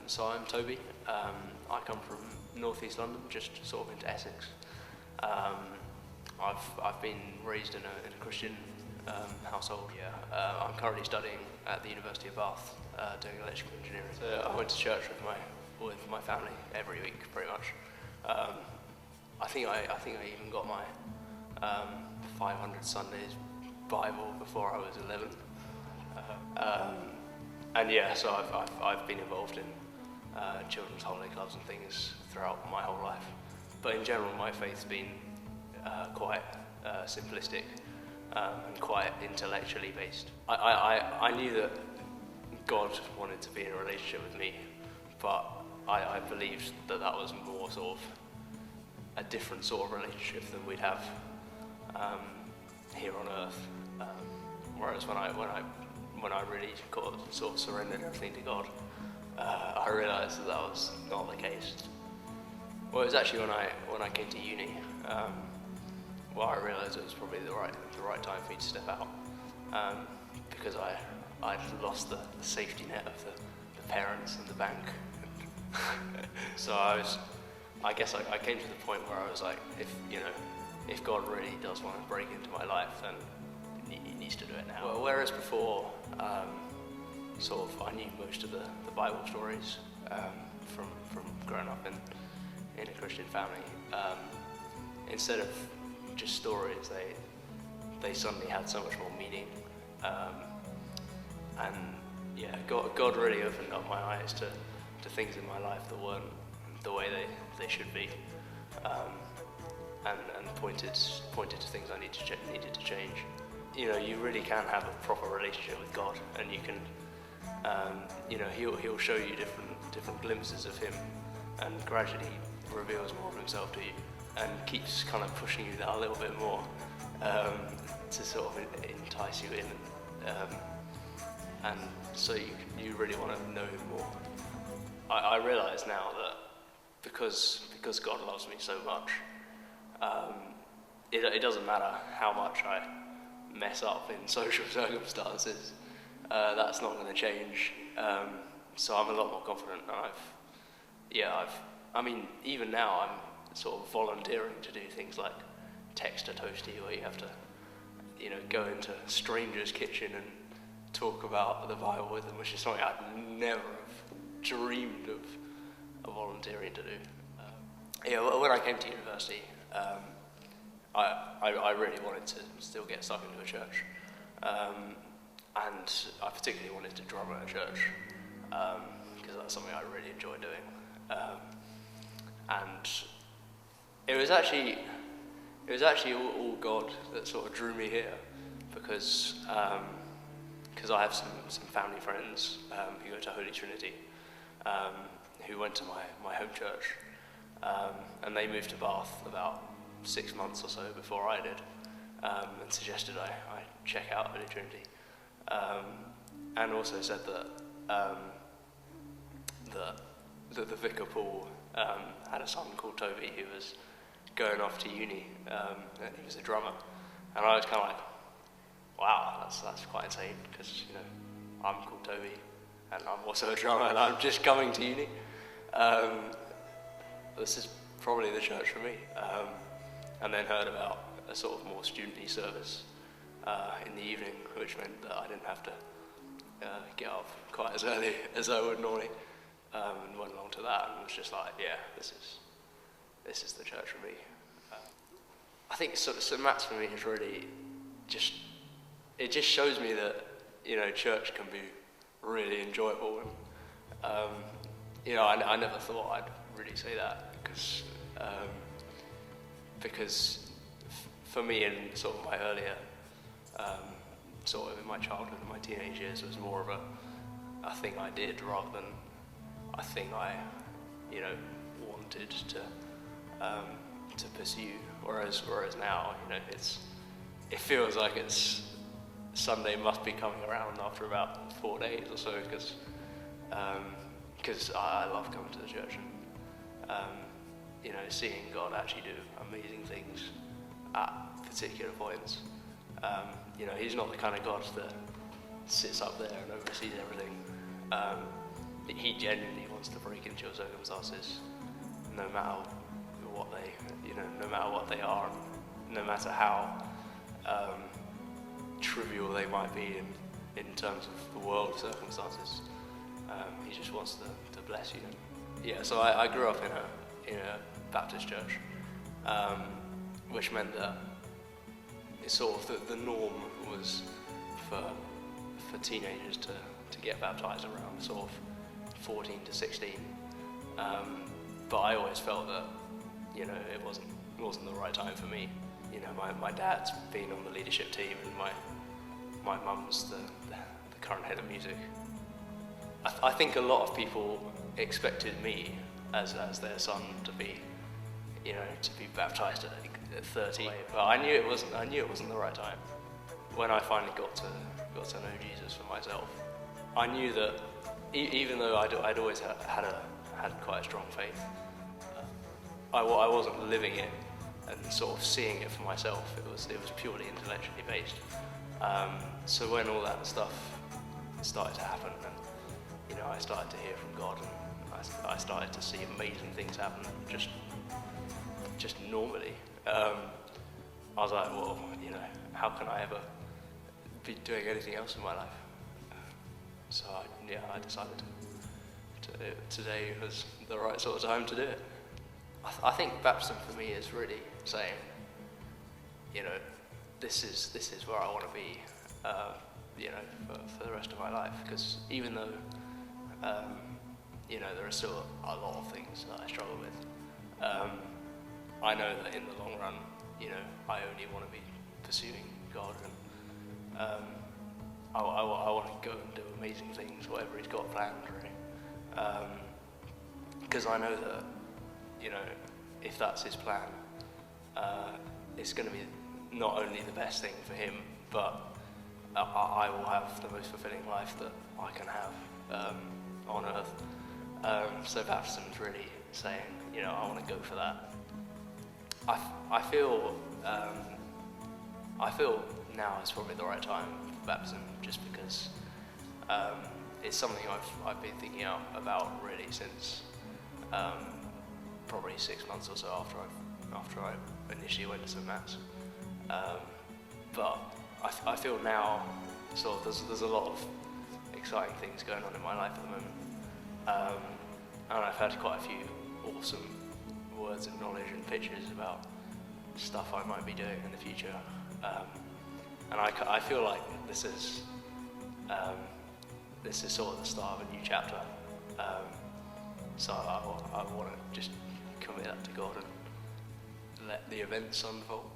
So I'm Toby. I come from northeast London, just sort of into Essex. I've been raised in a Christian household. I'm currently studying at the University of Bath, doing electrical engineering. So I went to church with my family every week, pretty much. I think I even got my 500 Sundays Bible before I was 11. And yeah, so I've been involved in children's holiday clubs and things throughout my whole life. But in general, my faith's been quite simplistic and quite intellectually based. I knew that God wanted to be in a relationship with me, but I believed that was more sort of a different sort of relationship than we'd have here on earth. Whereas when I really sort of surrendered everything to God, I realised that was not the case. Well, it was actually when I came to uni, I realised it was probably the right time for me to step out, because I'd lost the safety net of the parents and the bank. So I guess I came to the point where I was like, if God really does want to break into my life, then he needs to do it now. Well, whereas before, sort of I knew most of the Bible stories from growing up in a Christian family. Instead of just stories, they suddenly had so much more meaning. And yeah, God really opened up my eyes to things in my life that weren't the way they should be, and pointed to things I needed to change. You really can have a proper relationship with God, and you can, he'll show you different glimpses of him, and gradually reveals more of himself to you, and keeps kind of pushing you that a little bit more, to sort of entice you in, and so you really want to know him more. I realise now that because God loves me so much, it doesn't matter how much I mess up in social circumstances, that's not going to change. So I'm a lot more confident, and even now I'm sort of volunteering to do things like text a toastie, where you have to, go into a stranger's kitchen and talk about the Bible with them, which is something I'd never have dreamed of volunteering to do. When I came to university, I really wanted to still get stuck into a church, and I particularly wanted to drum at a church, because that's something I really enjoy doing. And it was actually all God that sort of drew me here, because I have some family friends who go to Holy Trinity, who went to my home church, and they moved to Bath about 6 months or so before I did, and suggested I check out Holy Trinity, and also said that the vicar Paul had a son called Toby who was going off to uni, and he was a drummer, and I was kind of like, wow, that's quite insane, because I'm called Toby, and I'm also a drummer, and I'm just coming to uni. This is probably the church for me. And then heard about a sort of more student-y service in the evening, which meant that I didn't have to get up quite as early as I would normally, and went along to that, and was just like, yeah, this is the church for me. I think St. Matt's for me is really it just shows me that church can be really enjoyable, and I never thought I'd really say that, because for me in sort of my earlier, sort of in my childhood and my teenage years, it was more of a thing I did rather than a thing I wanted to pursue. Whereas now, it feels like Sunday must be coming around after about 4 days or so, because I love coming to the church and seeing God actually do amazing things at particular points. He's not the kind of God that sits up there and oversees everything. he genuinely wants to break into your circumstances, no matter what no matter what they are, no matter how trivial they might be in terms of the world circumstances. He just wants to bless you. Yeah, so I grew up in a Baptist church, which meant that it's sort of the norm was for teenagers to get baptized around sort of 14 to 16. But I always felt that, it wasn't the right time for me. My dad's been on the leadership team, and my mum's the current head of music. I think a lot of people expected me as their son to be baptized at 30. But I knew it wasn't the right time. When I finally got to know Jesus for myself, I knew that even though I'd always had quite a strong faith, I wasn't living it and sort of seeing it for myself. It was purely intellectually based. So when all that stuff started to happen, and I started to hear from God, and I started to see amazing things happen just normally. I was like, well, how can I ever be doing anything else in my life? So I decided today was the right sort of time to do it. I think baptism for me is really saying, this is where I want to be, for the rest of my life. Because even though, there are still a lot of things that I struggle with, I know that in the long run, I only want to be pursuing God, and I want to go and do amazing things, whatever He's got planned, really. Because I know that, if that's His plan, it's going to be not only the best thing for Him, but I will have the most fulfilling life that I can have on earth. So baptism's really saying, I want to go for that. I feel now is probably the right time for baptism, just because it's something I've been thinking about really since probably 6 months or so after I initially went to St. Matt's. But I feel now sort of there's a lot of exciting things going on in my life at the moment, and I've had quite a few awesome words of knowledge and pictures about stuff I might be doing in the future, and I feel like this is sort of the start of a new chapter. So I want to just commit that to God and let the events unfold.